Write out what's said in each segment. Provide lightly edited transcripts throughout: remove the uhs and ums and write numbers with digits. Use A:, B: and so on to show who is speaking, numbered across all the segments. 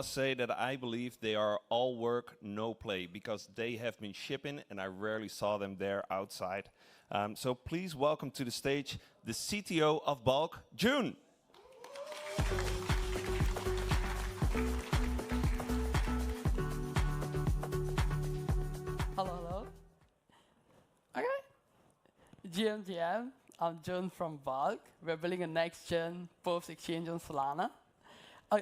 A: must say that I believe they are all work, no play, because they have been shipping and I rarely saw them there outside. So please welcome to the stage the CTO of Bulk, June.
B: Hello, hello. Okay. GM, I'm June from Bulk. We're building a next-gen perps exchange on Solana.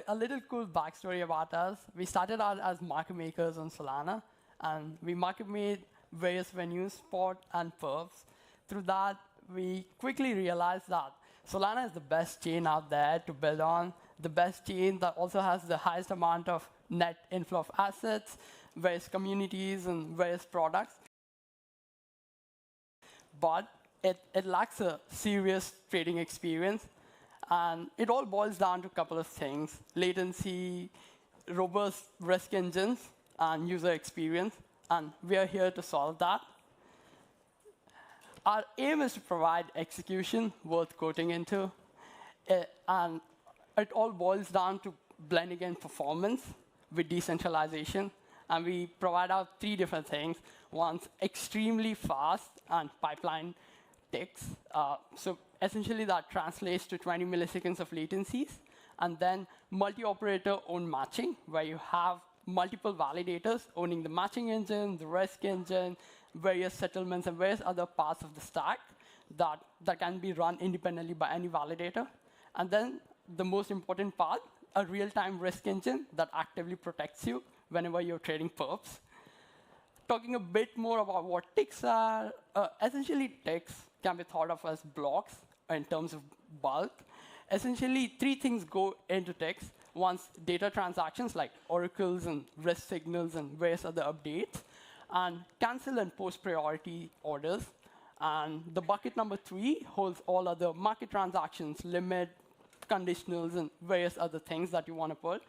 B: A little cool backstory about us. We started out as market makers on Solana, and we market made various venues, spot and perps. Through that, we quickly realized that Solana is the best chain out there to build on, the best chain that also has the highest amount of net inflow of assets, various communities, and various products. But it lacks a serious trading experience. And it all boils down to a couple of things: latency, robust risk engines, and user experience. And we are here to solve that. Our aim is to provide execution worth quoting into. And it all boils down to blending in performance with decentralization. And we provide out three different things. One's extremely fast and pipeline ticks. So essentially, that translates to 20 milliseconds of latencies. And then multi-operator owned matching, where you have multiple validators owning the matching engine, the risk engine, various settlements, and various other parts of the stack that can be run independently by any validator. And then the most important part, a real-time risk engine that actively protects you whenever you're trading perps. Talking a bit more about what ticks are, essentially ticks can be thought of as blocks in terms of bulk. Essentially, three things go into ticks. One's data transactions like oracles and risk signals and various other updates, and cancel and post priority orders. And the bucket number 3 holds all other market transactions, limit, conditionals, and various other things that you want to put.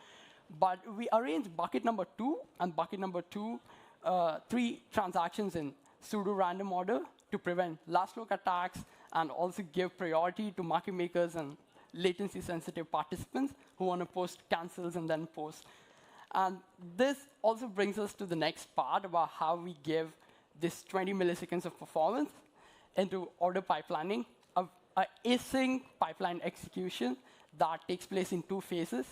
B: But we arrange bucket number 2 and bucket number 3 transactions in pseudo-random order to prevent last look attacks and also give priority to market makers and latency-sensitive participants who want to post cancels and then post. And this also brings us to the next part about how we give this 20 milliseconds of performance into order pipelining, a async pipeline execution that takes place in 2 phases.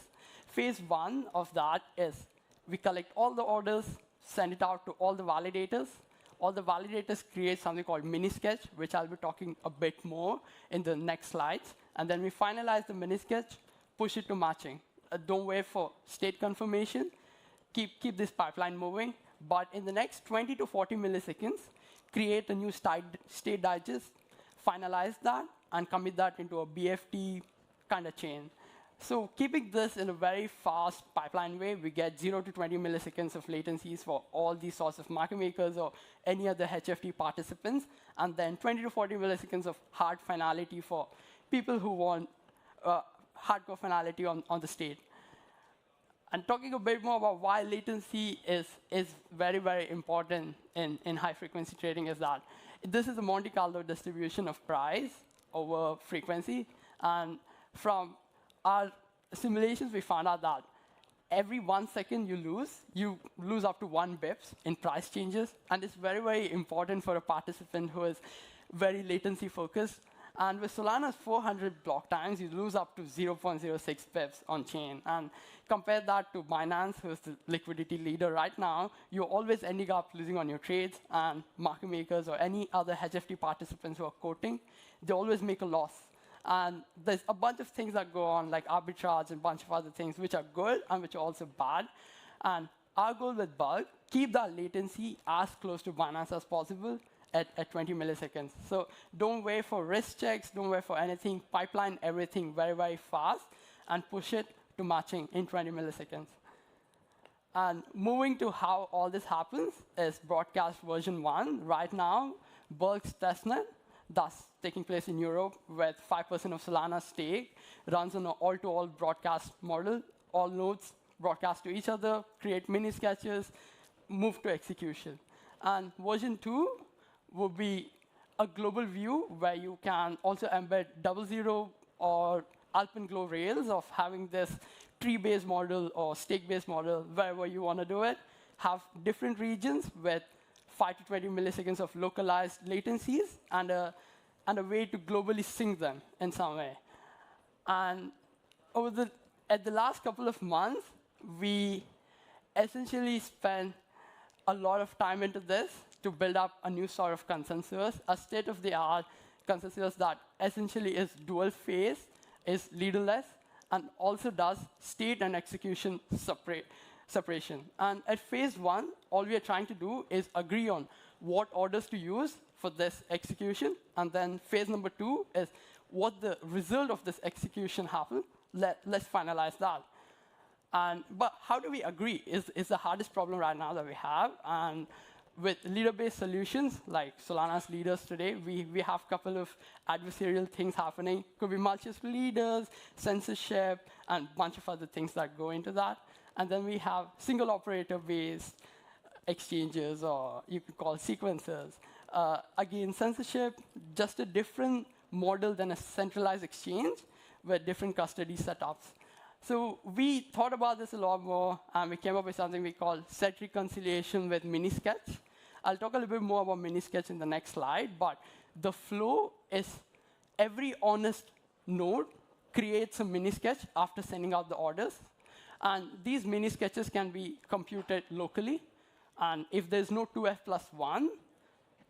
B: Phase 1 of that is we collect all the orders, send it out to all the validators. All the validators create something called mini sketch, which I'll be talking a bit more in the next slides. And then we finalize the mini sketch, push it to matching. Don't wait for state confirmation. Keep this pipeline moving. But in the next 20 to 40 milliseconds, create a new state digest, finalize that, and commit that into a BFT kind of chain. So keeping this in a very fast pipeline way, we get 0 to 20 milliseconds of latencies for all these sorts of market makers or any other HFT participants, and then 20 to 40 milliseconds of hard finality for people who want hardcore finality on the state. And talking a bit more about why latency is very, very important in high-frequency trading is that this is a Monte Carlo distribution of price over frequency. And from our simulations, we found out that every 1 second you lose up to 1 bips in price changes. And it's very, very important for a participant who is very latency focused. And with Solana's 400 block times, you lose up to 0.06 pips on chain. And compare that to Binance, who's the liquidity leader right now, you're always ending up losing on your trades. And market makers or any other HFT participants who are quoting, they always make a loss. And there's a bunch of things that go on, like arbitrage and a bunch of other things, which are good and which are also bad. And our goal with Bulk, keep that latency as close to Binance as possible at 20 milliseconds. So don't wait for risk checks, don't wait for anything. Pipeline everything very, very fast and push it to matching in 20 milliseconds. And moving to how all this happens is broadcast version 1. Right now, Bulk's testnet, that's taking place in Europe with 5% of Solana stake, runs on an all-to-all broadcast model. All nodes broadcast to each other, create mini sketches, move to execution. And version 2 will be a global view where you can also embed 00 or alpenglow rails of having this tree-based model or stake-based model, wherever you want to do it, have different regions with 5 to 20 milliseconds of localized latencies and a way to globally sync them in some way. And at the last couple of months, we essentially spent a lot of time into this to build up a new sort of consensus, a state-of-the-art consensus that essentially is dual phase, is leaderless, and also does state and execution separation. And at phase 1, all we are trying to do is agree on what orders to use for this execution. And then phase number 2 is what the result of this execution happens. Let's finalize that. But how do we agree is the hardest problem right now that we have. And with leader-based solutions, like Solana's leaders today, we have a couple of adversarial things happening. Could be malicious leaders, censorship, and a bunch of other things that go into that. And then we have single operator-based exchanges, or you could call sequencers. Again, censorship, just a different model than a centralized exchange with different custody setups. So we thought about this a lot more, and we came up with something we call set reconciliation with Minisketch. I'll talk a little bit more about Minisketch in the next slide, but the flow is every honest node creates a Minisketch after sending out the orders. And these Minisketches can be computed locally. And if there's no 2f plus 1,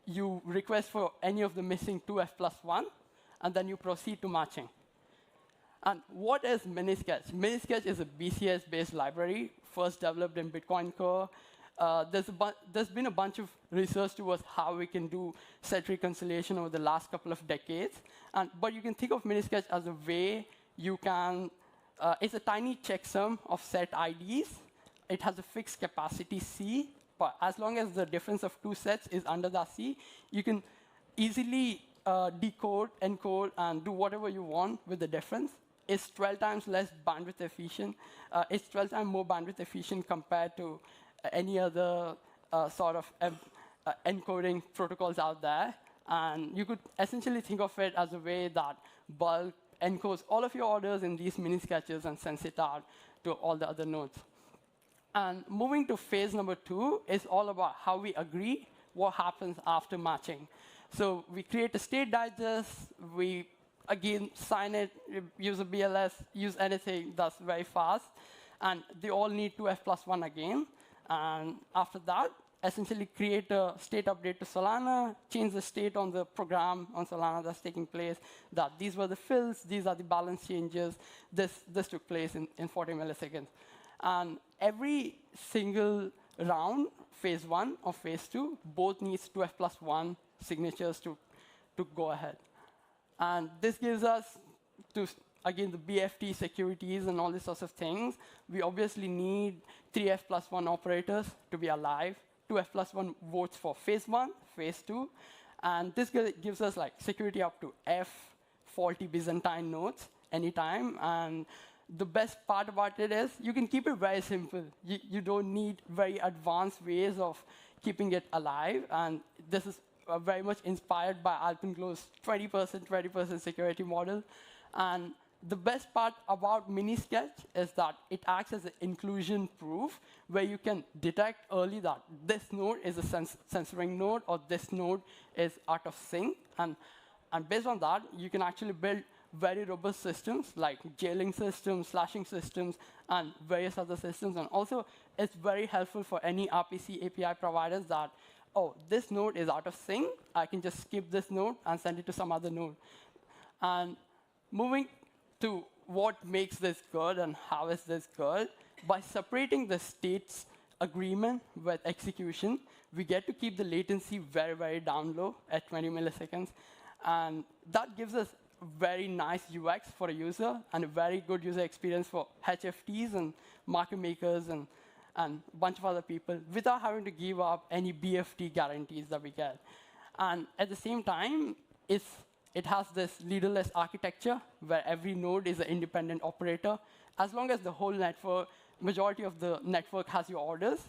B: you request for any of the missing 2f plus 1, and then you proceed to matching. And what is Minisketch? Minisketch is a BCS-based library, first developed in Bitcoin Core. There's been a bunch of research towards how we can do set reconciliation over the last couple of decades. But you can think of Minisketch as a way you can, it's a tiny checksum of set IDs. It has a fixed capacity C, but as long as the difference of two sets is under that C, you can easily decode, encode, and do whatever you want with the difference. It's 12 times less bandwidth efficient. It's 12 times more bandwidth efficient compared to any other sort of encoding protocols out there. And you could essentially think of it as a way that bulk encodes all of your orders in these mini sketches and sends it out to all the other nodes. And moving to phase number 2 is all about how we agree what happens after matching. So we create a state digest. We, again, sign it, use a BLS, use anything that's very fast. And they all need 2f plus 1 again. And after that, essentially create a state update to Solana, change the state on the program on Solana that's taking place, that these were the fills, these are the balance changes, this took place in 40 milliseconds. And every single round, phase 1 or phase 2, both needs 2f plus 1 signatures to go ahead. And this gives us, again, the BFT securities and all these sorts of things. We obviously need 3f plus 1 operators to be alive, 2f plus 1 votes for phase 1, phase 2. And this gives us like security up to f faulty Byzantine nodes anytime. And the best part about it is you can keep it very simple. You don't need very advanced ways of keeping it alive. And this is very much inspired by Alpenglow's 20% security model. And the best part about Minisketch is that it acts as an inclusion proof, where you can detect early that this node is a censoring node, or this node is out of sync. And based on that, you can actually build very robust systems, like jailing systems, slashing systems, and various other systems. And also, it's very helpful for any RPC API providers that, oh, this node is out of sync. I can just skip this node and send it to some other node. And moving to what makes this good and how is this good, by separating the states agreement with execution, we get to keep the latency very, very down low at 20 milliseconds. And that gives us very nice UX for a user and a very good user experience for HFTs and market makers and a bunch of other people, without having to give up any BFT guarantees that we get. And at the same time, it has this leaderless architecture where every node is an independent operator. As long as the whole network, majority of the network has your orders,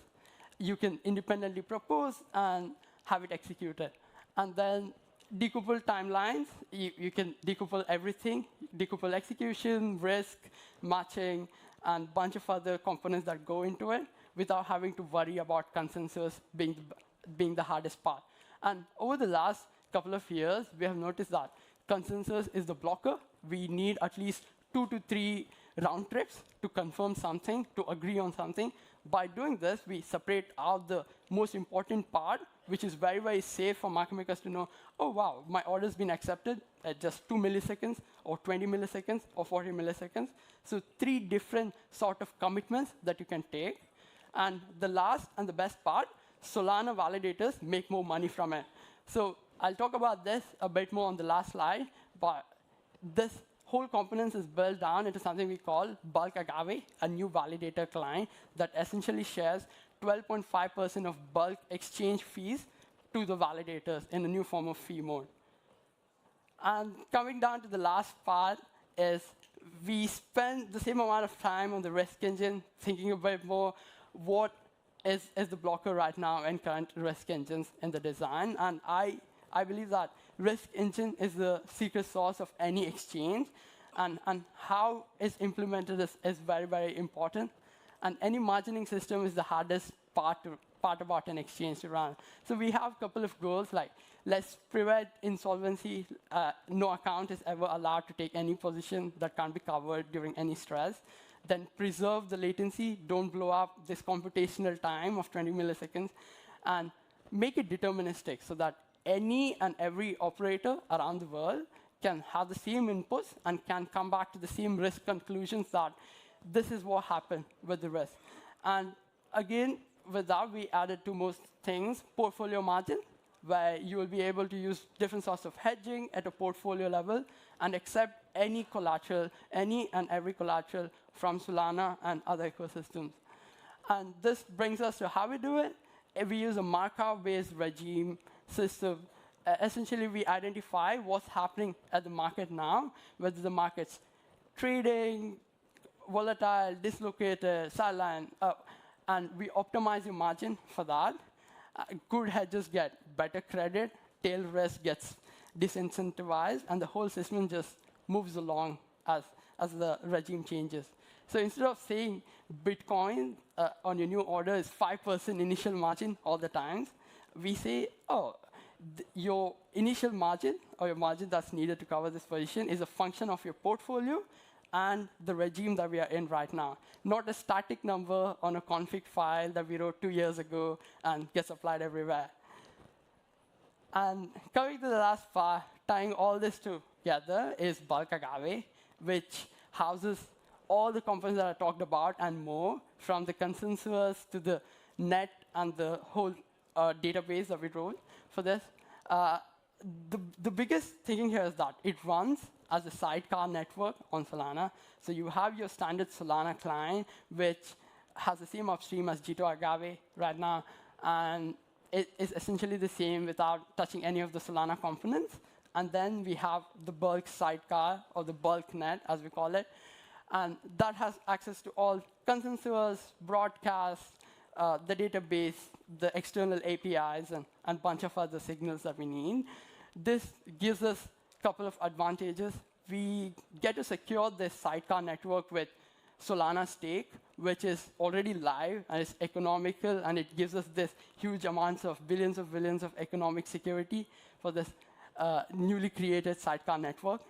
B: you can independently propose and have it executed. And then decouple timelines. You can decouple everything, decouple execution, risk, matching, and a bunch of other components that go into it without having to worry about consensus being the hardest part. And over the last couple of years, we have noticed that consensus is the blocker. We need at least 2 to 3 round trips to confirm something, to agree on something. By doing this, we separate out the most important part, which is very, very safe for market makers to know, oh, wow, my order's been accepted at just 2 milliseconds, or 20 milliseconds, or 40 milliseconds. So 3 different sort of commitments that you can take. And the last and the best part, Solana validators make more money from it. So I'll talk about this a bit more on the last slide, but this whole component is built down into something we call Bulk Agave, a new validator client that essentially shares 12.5% of bulk exchange fees to the validators in a new form of fee mode. And coming down to the last part is we spend the same amount of time on the risk engine, thinking a bit more what is the blocker right now in current risk engines in the design. And I believe that risk engine is the secret sauce of any exchange, and how it's implemented is very, very important. And any margining system is the hardest part about an exchange to run. So we have a couple of goals, like let's prevent insolvency. No account is ever allowed to take any position that can't be covered during any stress. Then preserve the latency. Don't blow up this computational time of 20 milliseconds. And make it deterministic so that any and every operator around the world can have the same inputs and can come back to the same risk conclusions that this is what happened with the risk. And again, with that, we added 2 more things: portfolio margin, where you will be able to use different sorts of hedging at a portfolio level and accept any collateral, any and every collateral from Solana and other ecosystems. And this brings us to how we do it. We use a Markov-based regime system. Essentially, we identify what's happening at the market now, whether the market's trading, volatile, dislocated, sideline, and we optimize your margin for that. Good hedges get better credit, tail risk gets disincentivized, and the whole system just moves along as the regime changes. So instead of saying Bitcoin on your new order is 5% initial margin all the time, we say, oh, your initial margin, or your margin that's needed to cover this position, is a function of your portfolio and the regime that we are in right now, not a static number on a config file that we wrote 2 years ago and gets applied everywhere. And coming to the last part, tying all this together is Bulk Agave, which houses all the components that I talked about and more, from the consensus to the net and the whole database that we wrote for this. The biggest thing here is that it runs as a sidecar network on Solana. So you have your standard Solana client, which has the same upstream as Jito Agave right now, and it is essentially the same without touching any of the Solana components. And then we have the bulk sidecar, or the bulk net, as we call it. And that has access to all consensus, broadcasts, the database, the external APIs, and a bunch of other signals that we need. This gives us a couple of advantages. We get to secure this sidecar network with Solana Stake, which is already live, and it's economical, and it gives us this huge amounts of billions of economic security for this newly created sidecar network.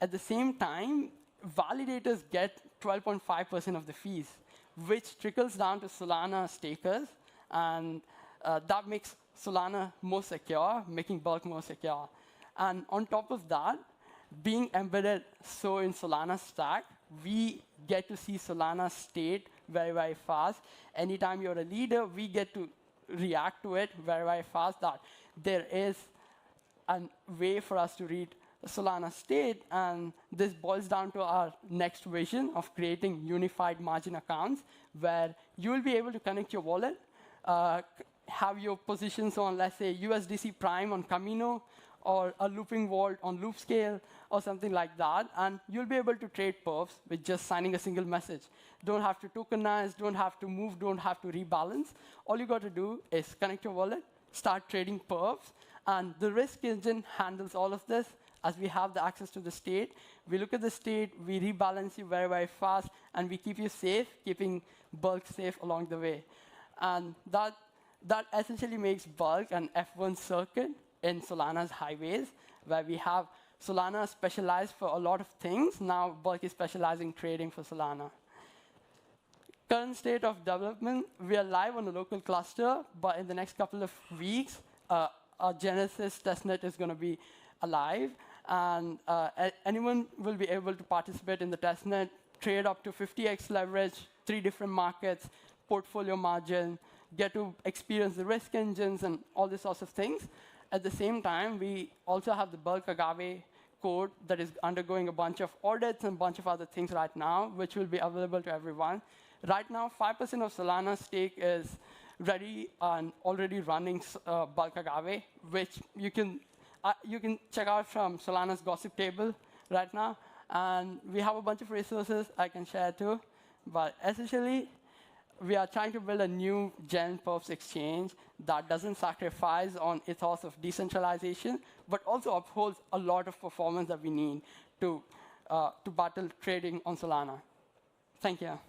B: At the same time, validators get 12.5% of the fees, which trickles down to Solana stakers, and that makes Solana more secure, making bulk more secure. And on top of that, being embedded so in Solana stack, we get to see Solana state very, very fast. Anytime you're a leader, we get to react to it very, very fast, that there is a way for us to read Solana state, and this boils down to our next vision of creating unified margin accounts, where you will be able to connect your wallet, have your positions on, let's say, USDC Prime on Camino, or a looping vault on Loopscale, or something like that, and you'll be able to trade perfs with just signing a single message. Don't have to tokenize, don't have to move, don't have to rebalance. All you got to do is connect your wallet, start trading perfs, and the risk engine handles all of this, as we have the access to the state. We look at the state, we rebalance you very, very fast, and we keep you safe, keeping bulk safe along the way. And that essentially makes bulk an F1 circuit in Solana's highways, where we have Solana specialized for a lot of things. Now bulk is specializing trading for Solana. Current state of development, we are live on the local cluster, but in the next couple of weeks, our Genesis testnet is going to be alive, and anyone will be able to participate in the testnet, trade up to 50x leverage, 3 different markets, portfolio margin, get to experience the risk engines and all these sorts of things. At the same time, we also have the bulk agave code that is undergoing a bunch of audits and a bunch of other things right now, which will be available to everyone. Right now, 5% of Solana's stake is ready and already running bulk agave, which you can check out from Solana's gossip table right now. And we have a bunch of resources I can share too. But essentially, we are trying to build a new gen perps exchange that doesn't sacrifice on ethos of decentralization, but also upholds a lot of performance that we need to battle trading on Solana. Thank you.